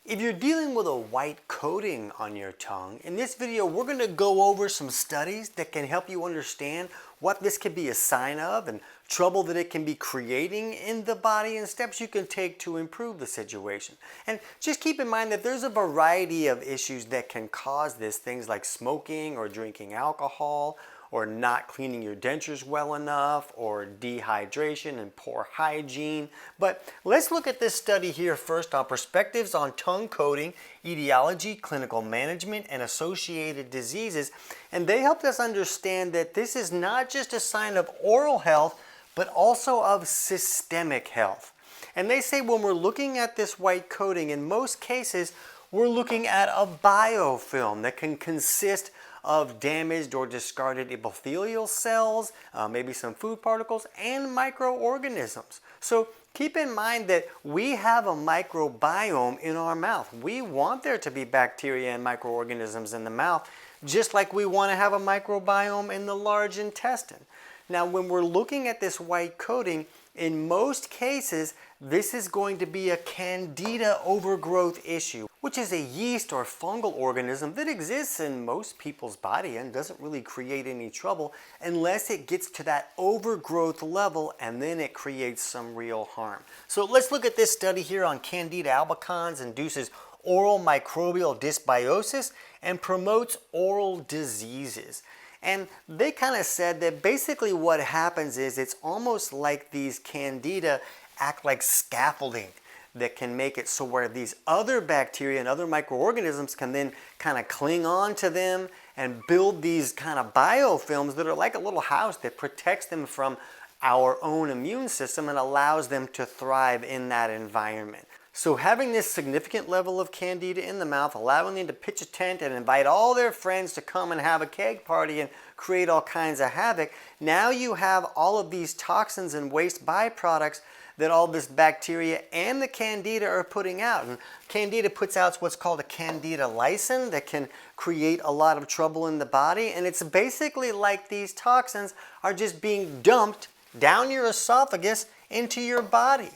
If you're dealing with a white coating on your tongue, in this video we're going to go over some studies that can help you understand what this could be a sign of and trouble that it can be creating in the body and steps you can take to improve the situation. And just keep in mind that there's a variety of issues that can cause this, things like smoking or drinking alcohol, or not cleaning your dentures well enough, or dehydration and poor hygiene. But let's look at this study here first on perspectives on tongue coating, etiology, clinical management, and associated diseases. And they helped us understand that this is not just a sign of oral health, but also of systemic health. And they say when we're looking at this white coating, in most cases, we're looking at a biofilm that can consist of damaged or discarded epithelial cells, maybe some food particles, and microorganisms. So keep in mind that we have a microbiome in our mouth. We want there to be bacteria and microorganisms in the mouth, just like we want to have a microbiome in the large intestine. Now, when we're looking at this white coating, in most cases, this is going to be a Candida overgrowth issue, which is a yeast or fungal organism that exists in most people's body and doesn't really create any trouble unless it gets to that overgrowth level, and then it creates some real harm. So let's look at this study here on Candida albicans induces oral microbial dysbiosis and promotes oral diseases. And they kind of said that basically what happens is it's almost like these Candida act like scaffolding that can make it so where these other bacteria and other microorganisms can then kind of cling on to them and build these kind of biofilms that are like a little house that protects them from our own immune system and allows them to thrive in that environment. So having this significant level of Candida in the mouth, allowing them to pitch a tent and invite all their friends to come and have a keg party and create all kinds of havoc, now you have all of these toxins and waste byproducts that all this bacteria and the Candida are putting out. And Candida puts out what's called a Candida lysin that can create a lot of trouble in the body. And it's basically like these toxins are just being dumped down your esophagus into your body.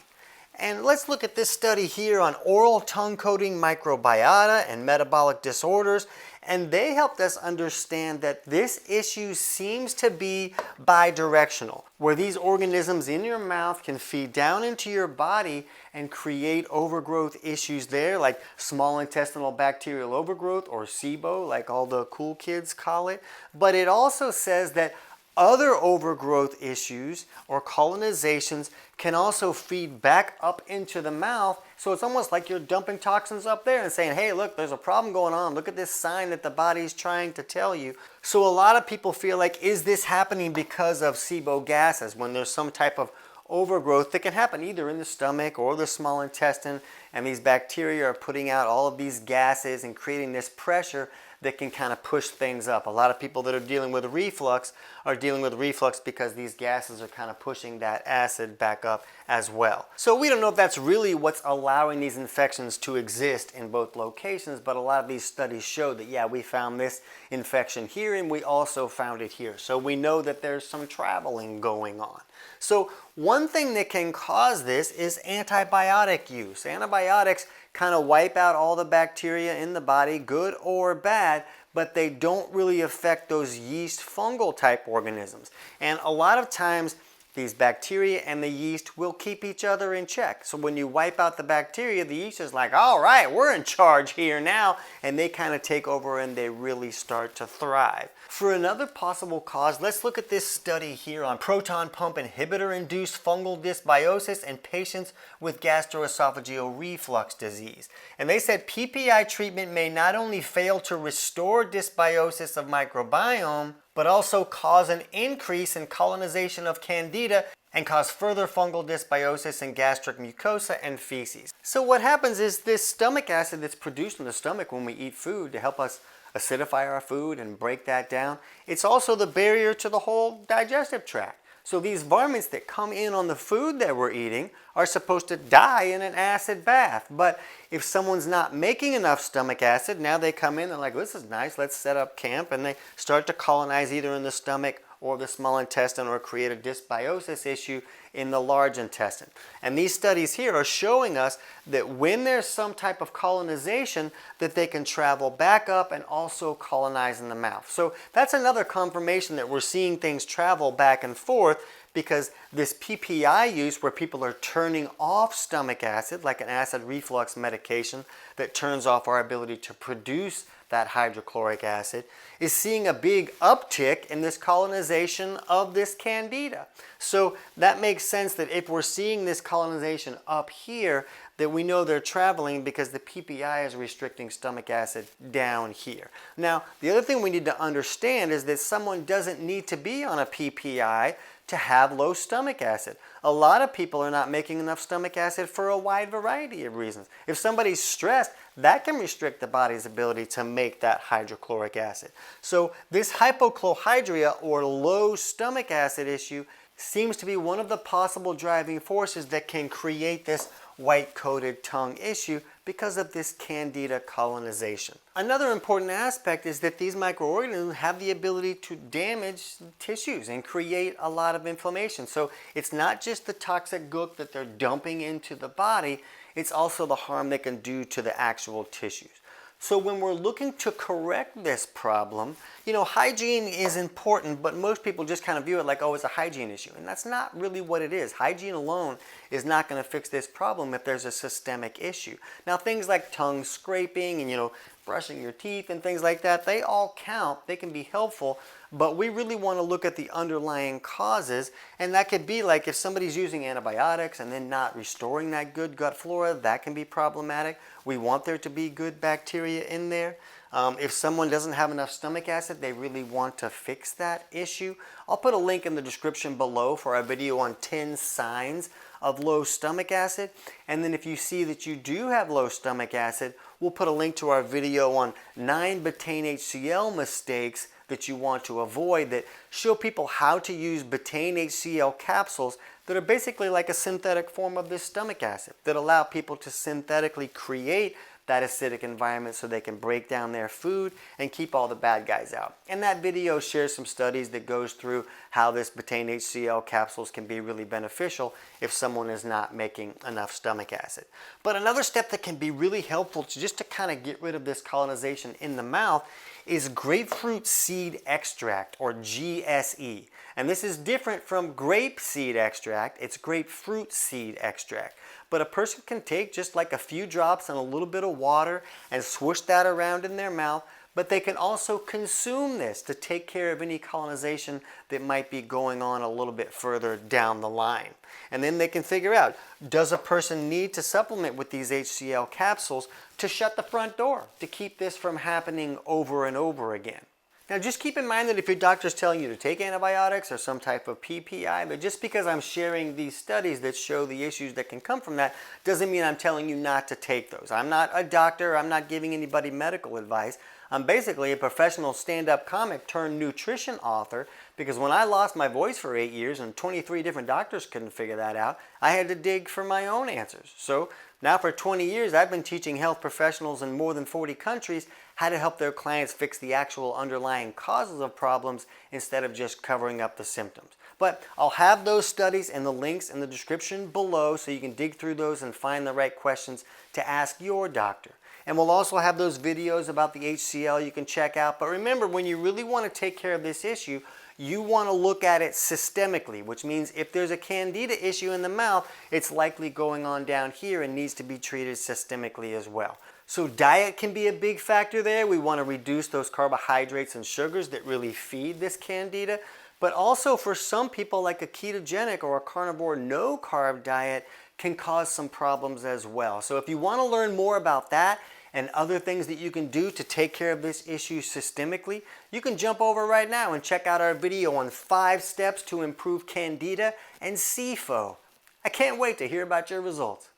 And let's look at this study here on oral tongue coating microbiota and metabolic disorders. And they helped us understand that this issue seems to be bidirectional, where these organisms in your mouth can feed down into your body and create overgrowth issues there, like small intestinal bacterial overgrowth, or SIBO, like all the cool kids call it. But it also says that other overgrowth issues or colonizations can also feed back up into the mouth. So it's almost like you're dumping toxins up there and saying, hey, look, there's a problem going on. Look at this sign that the body's trying to tell you. So a lot of people feel like, is this happening because of SIBO gases, when there's some type of overgrowth that can happen either in the stomach or the small intestine, and these bacteria are putting out all of these gases and creating this pressure that can kind of push things up. A lot of people that are dealing with reflux are dealing with reflux because these gases are kind of pushing that acid back up as well. So we don't know if that's really what's allowing these infections to exist in both locations, but a lot of these studies show that, yeah, we found this infection here and we also found it here. So we know that there's some traveling going on. So one thing that can cause this is antibiotic use. Antibiotics kind of wipe out all the bacteria in the body, good or bad, but they don't really affect those yeast fungal type organisms. And a lot of times these bacteria and the yeast will keep each other in check. So when you wipe out the bacteria, the yeast is like, all right, we're in charge here now, and they kind of take over and they really start to thrive. For another possible cause, let's look at this study here on proton pump inhibitor-induced fungal dysbiosis in patients with gastroesophageal reflux disease. And they said PPI treatment may not only fail to restore dysbiosis of microbiome, but also cause an increase in colonization of Candida and cause further fungal dysbiosis in gastric mucosa and feces. So what happens is this stomach acid that's produced in the stomach when we eat food to help us acidify our food and break that down, it's also the barrier to the whole digestive tract. So these varmints that come in on the food that we're eating are supposed to die in an acid bath. But if someone's not making enough stomach acid, now they come in and like, this is nice, let's set up camp, and they start to colonize either in the stomach or the small intestine or create a dysbiosis issue in the large intestine. And these studies here are showing us that when there's some type of colonization, that they can travel back up and also colonize in the mouth. So that's another confirmation that we're seeing things travel back and forth, because this PPI use, where people are turning off stomach acid, like an acid reflux medication that turns off our ability to produce that hydrochloric acid, is seeing a big uptick in this colonization of this Candida. So that makes sense that if we're seeing this colonization up here, that we know they're traveling because the PPI is restricting stomach acid down here. Now, the other thing we need to understand is that someone doesn't need to be on a PPI to have low stomach acid. A lot of people are not making enough stomach acid for a wide variety of reasons. If somebody's stressed, that can restrict the body's ability to make that hydrochloric acid. So this hypochlorhydria, or low stomach acid issue, seems to be one of the possible driving forces that can create this white-coated tongue issue because of this Candida colonization. Another important aspect is that these microorganisms have the ability to damage tissues and create a lot of inflammation. So it's not just the toxic gook that they're dumping into the body, it's also the harm they can do to the actual tissues. So when we're looking to correct this problem, hygiene is important, but most people just kind of view it like, oh, it's a hygiene issue. And that's not really what it is. Hygiene alone is not going to fix this problem if there's a systemic issue. Now, things like tongue scraping and, brushing your teeth and things like that, they all count. They can be helpful, but we really want to look at the underlying causes, and that could be like if somebody's using antibiotics and then not restoring that good gut flora, that can be problematic. We want there to be good bacteria in there. If someone doesn't have enough stomach acid, they really want to fix that issue. I'll put a link in the description below for our video on 10 signs of low stomach acid. And then if you see that you do have low stomach acid, we'll put a link to our video on 9 betaine HCl mistakes that you want to avoid, that show people how to use betaine HCl capsules that are basically like a synthetic form of this stomach acid that allow people to synthetically create that acidic environment so they can break down their food and keep all the bad guys out. And that video shares some studies that goes through how this betaine HCl capsules can be really beneficial if someone is not making enough stomach acid. But another step that can be really helpful to kind of get rid of this colonization in the mouth is grapefruit seed extract, or GSE. And this is different from grape seed extract. It's grapefruit seed extract. But a person can take just like a few drops and a little bit of water and swoosh that around in their mouth, but they can also consume this to take care of any colonization that might be going on a little bit further down the line. And then they can figure out, does a person need to supplement with these HCl capsules to shut the front door, to keep this from happening over and over again? Now just keep in mind that if your doctor's telling you to take antibiotics or some type of PPI, but just because I'm sharing these studies that show the issues that can come from that doesn't mean I'm telling you not to take those. I'm not a doctor, I'm not giving anybody medical advice. I'm basically a professional stand-up comic turned nutrition author, because when I lost my voice for 8 years and 23 different doctors couldn't figure that out, I had to dig for my own answers. So now for 20 years I've been teaching health professionals in more than 40 countries how to help their clients fix the actual underlying causes of problems instead of just covering up the symptoms. But I'll have those studies and the links in the description below so you can dig through those and find the right questions to ask your doctor. And we'll also have those videos about the HCl you can check out. But remember, when you really want to take care of this issue, you want to look at it systemically, which means if there's a Candida issue in the mouth, it's likely going on down here and needs to be treated systemically as well. So diet can be a big factor there. We want to reduce those carbohydrates and sugars that really feed this Candida. But also for some people, like a ketogenic or a carnivore no-carb diet can cause some problems as well. So if you want to learn more about that and other things that you can do to take care of this issue systemically, you can jump over right now and check out our video on 5 steps to improve Candida and SIBO. I can't wait to hear about your results.